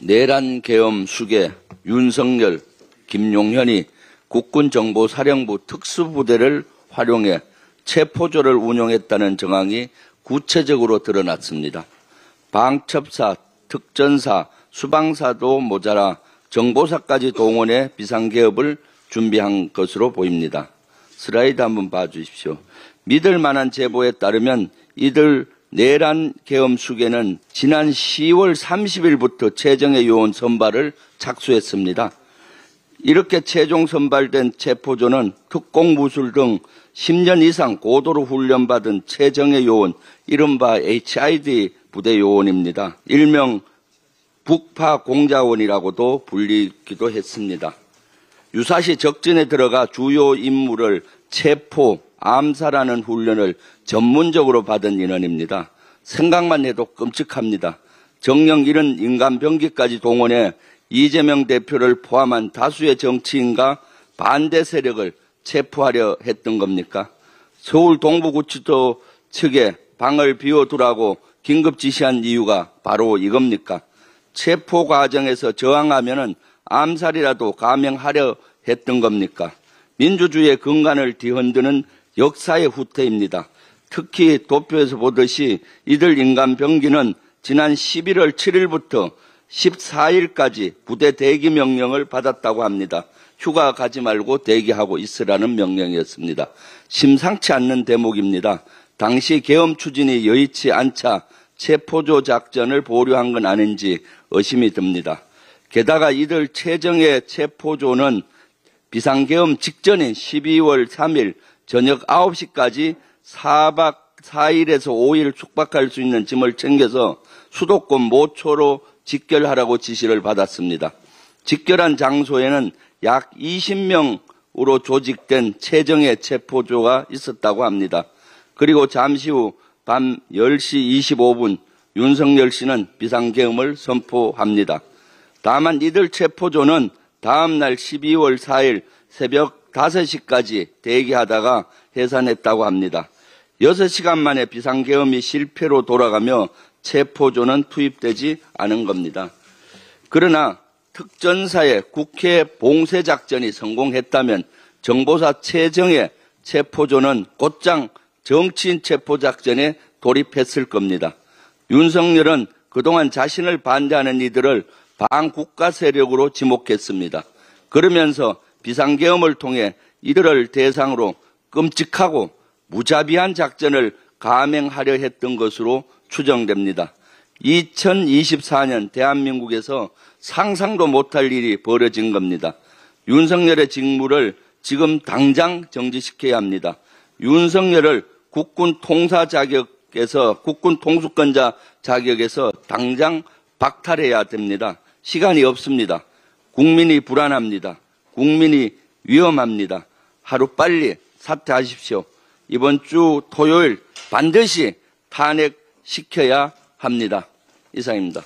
내란 계엄 수계 윤석열, 김용현이 국군정보사령부 특수부대를 활용해 체포조를 운용했다는 정황이 구체적으로 드러났습니다. 방첩사, 특전사, 수방사도 모자라 정보사까지 동원해 비상개업을 준비한 것으로 보입니다. 슬라이드 한번 봐주십시오. 믿을 만한 제보에 따르면 이들 내란 계엄 수계는 지난 10월 30일부터 최정예 요원 선발을 착수했습니다. 이렇게 최종 선발된 체포조는 특공무술 등 10년 이상 고도로 훈련받은 최정예 요원, 이른바 HID 부대 요원입니다. 일명 북파공자원이라고도 불리기도 했습니다. 유사시 적진에 들어가 주요 임무를 체포, 암살하는 훈련을 전문적으로 받은 인원입니다. 생각만 해도 끔찍합니다. 정령 이런 인간병기까지 동원해 이재명 대표를 포함한 다수의 정치인과 반대 세력을 체포하려 했던 겁니까? 서울 동부구치소 측에 방을 비워두라고 긴급 지시한 이유가 바로 이겁니까? 체포 과정에서 저항하면은 암살이라도 감행하려 했던 겁니까? 민주주의의 근간을 뒤흔드는 역사의 후퇴입니다. 특히 도표에서 보듯이 이들 인간병기는 지난 11월 7일부터 14일까지 부대 대기 명령을 받았다고 합니다. 휴가 가지 말고 대기하고 있으라는 명령이었습니다. 심상치 않는 대목입니다. 당시 계엄 추진이 여의치 않자 체포조 작전을 보류한 건 아닌지 의심이 듭니다. 게다가 이들 최정예 체포조는 비상계엄 직전인 12월 3일 저녁 9시까지 4박 4일에서 5일 숙박할 수 있는 짐을 챙겨서 수도권 모초로 직결하라고 지시를 받았습니다. 직결한 장소에는 약 20명으로 조직된 최정예 체포조가 있었다고 합니다. 그리고 잠시 후 밤 10시 25분 윤석열 씨는 비상계엄을 선포합니다. 다만 이들 체포조는 다음 날 12월 4일 새벽 5시까지 대기하다가 해산했다고 합니다. 6시간 만에 비상계엄이 실패로 돌아가며 체포조는 투입되지 않은 겁니다. 그러나 특전사의 국회 봉쇄작전이 성공했다면 정보사 최정예 체포조는 곧장 정치인 체포작전에 돌입했을 겁니다. 윤석열은 그동안 자신을 반대하는 이들을 반국가 세력으로 지목했습니다. 그러면서 비상계엄을 통해 이들을 대상으로 끔찍하고 무자비한 작전을 감행하려 했던 것으로 추정됩니다. 2024년 대한민국에서 상상도 못할 일이 벌어진 겁니다. 윤석열의 직무를 지금 당장 정지시켜야 합니다. 윤석열을 국군 통사 자격에서, 국군 통수권자 자격에서 당장 박탈해야 됩니다. 시간이 없습니다. 국민이 불안합니다. 국민이 위험합니다. 하루빨리 사퇴하십시오. 이번 주 토요일 반드시 탄핵시켜야 합니다. 이상입니다.